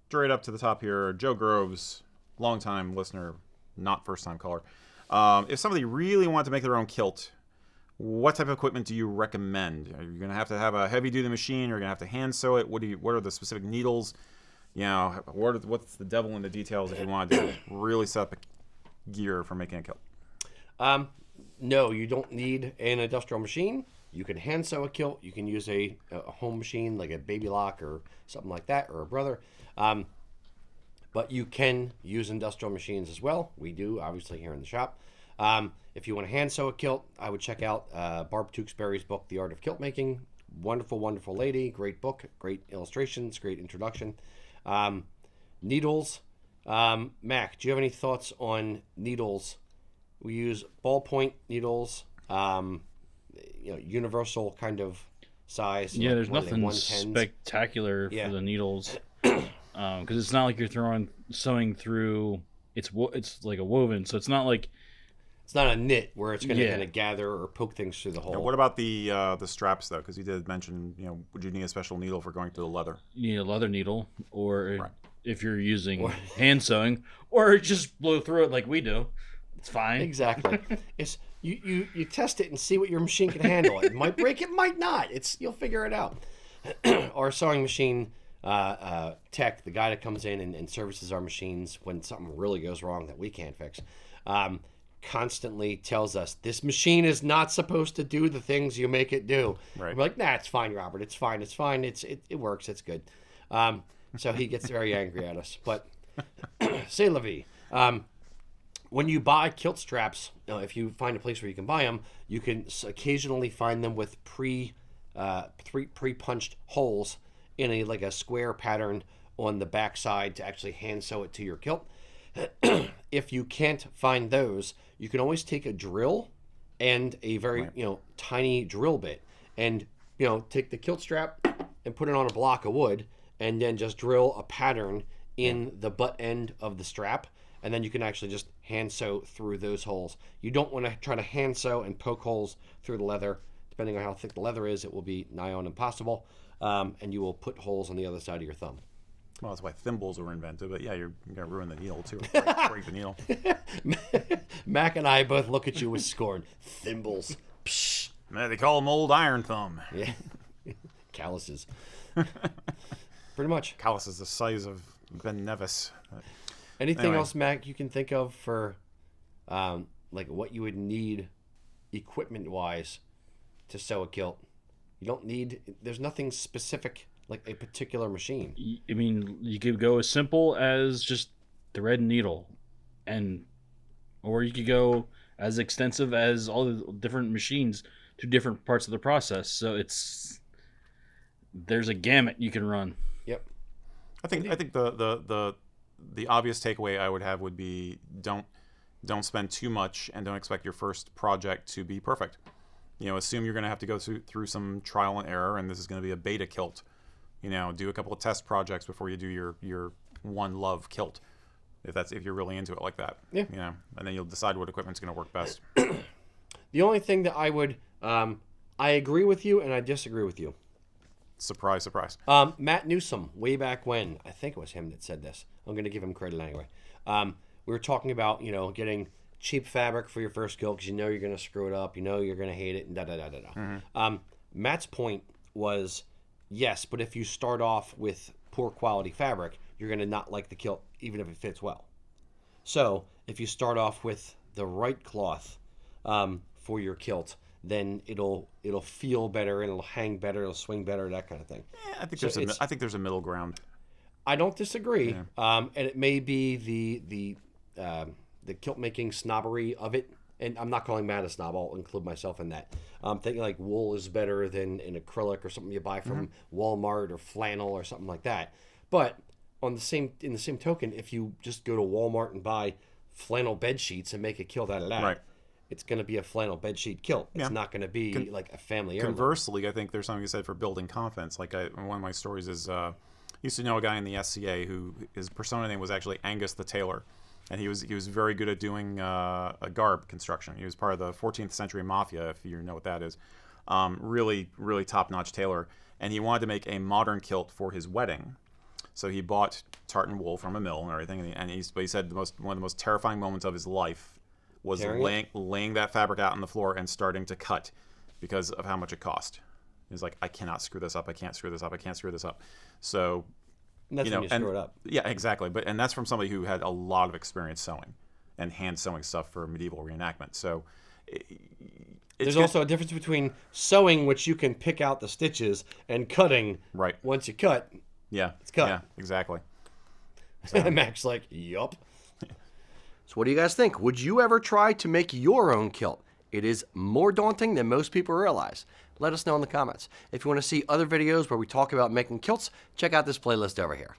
straight up to the top here. Joe Groves, longtime listener, not first-time caller. If somebody really wanted to make their own kilt, what type of equipment do you recommend? Are you going to have a heavy-duty machine? Or are you going to have to hand sew it? What are the specific needles? You know, what's the devil in the details if you want to really set up gear for making a kilt? No, you don't need an industrial machine. You can hand sew a kilt. You can use a home machine like a Baby Lock or something like that, or a Brother. But you can use industrial machines as well. We do, obviously, here in the shop. If you want to hand sew a kilt, I would check out Barb Tewksbury's book, The Art of Kilt Making. Wonderful, wonderful lady. Great book, great illustrations, great introduction. Needles. Mac, do you have any thoughts on needles? We use ballpoint needles, universal kind of size. Yeah, there's nothing spectacular for the needles. Because it's not like you're sewing through. It's like a woven, so it's not like. It's not a knit where it's going to kind of gather or poke things through the hole. Now, what about the straps though? Because you did mention, would you need a special needle for going through the leather? You need a leather needle, or if you're using hand sewing, or just blow through it like we do. It's fine. Exactly. It's you test it and see what your machine can handle. It might break, it might not. You'll figure it out. Our sewing machine tech, the guy that comes in and services our machines when something really goes wrong that we can't fix, constantly tells us this machine is not supposed to do the things you make it do. Right. We're like, nah, it's fine, Robert. It's fine. It works. It's good. So he gets very angry at us. But c'est la vie. When you buy kilt straps, if you find a place where you can buy them, you can occasionally find them with pre-punched holes in a square pattern on the back side to actually hand sew it to your kilt. If you can't find those, you can always take a drill and a very tiny drill bit and take the kilt strap and put it on a block of wood and then just drill a pattern in the butt end of the strap. And then you can actually just hand sew through those holes. You don't want to try to hand sew and poke holes through the leather. Depending on how thick the leather is, it will be nigh on impossible. And you will put holes on the other side of your thumb. Well, that's why thimbles were invented. But yeah, you're going to ruin the needle too. Break the needle. Mac and I both look at you with scorn. Thimbles. Psh. They call them old iron thumb. Yeah. Calluses. Pretty much. Calluses the size of Ben Nevis. Anything else, Mac, you can think of for what you would need equipment-wise to sew a kilt? You don't need... There's nothing specific like a particular machine. I mean, you could go as simple as just thread and needle, or you could go as extensive as all the different machines to different parts of the process. So there's a gamut you can run. Yep. I think the obvious takeaway I would have would be don't spend too much and don't expect your first project to be perfect. Assume you're going to have to go through some trial and error, and this is going to be a beta kilt. Do a couple of test projects before you do your one love kilt, if you're really into it like that. Yeah. And then you'll decide what equipment's going to work best. The only thing that I would, I agree with you and I disagree with you. Surprise, surprise. Matt Newsom, way back when, I think it was him that said this. I'm going to give him credit anyway. We were talking about, getting cheap fabric for your first kilt because you're going to screw it up, you're going to hate it, and da-da-da-da-da. Mm-hmm. Matt's point was, yes, but if you start off with poor quality fabric, you're going to not like the kilt, even if it fits well. So if you start off with the right cloth for your kilt, then it'll feel better and it'll hang better, it'll swing better, that kind of thing. Yeah, I think there's a middle ground. I don't disagree, Yeah. And it may be the kilt making snobbery of it, and I'm not calling Matt a snob. I'll include myself in that. I'm thinking like wool is better than an acrylic or something you buy from Walmart or flannel or something like that. But in the same token, if you just go to Walmart and buy flannel bed sheets and make a kilt out of that, Right. It's going to be a flannel bedsheet kilt. It's not going to be like a family heirloom. Conversely, I think there's something you said for building confidence. Like one of my stories is, used to know a guy in the SCA who his persona name was actually Angus the Tailor, and he was very good at doing a garb construction. He was part of the 14th century mafia, if you know what that is. Really, really top-notch tailor, and he wanted to make a modern kilt for his wedding. So he bought tartan wool from a mill and everything, and he said one of the most terrifying moments of his life was laying that fabric out on the floor and starting to cut because of how much it cost. He's like, I cannot screw this up. I can't screw this up. I can't screw this up. So, And that's when you screw it up. Yeah, exactly. And that's from somebody who had a lot of experience sewing and hand sewing stuff for medieval reenactment. So there's also a difference between sewing, which you can pick out the stitches, and cutting. Right. Once you cut, it's cut. Yeah, exactly. And Mac's like, yup. So what do you guys think? Would you ever try to make your own kilt? It is more daunting than most people realize. Let us know in the comments. If you want to see other videos where we talk about making kilts, check out this playlist over here.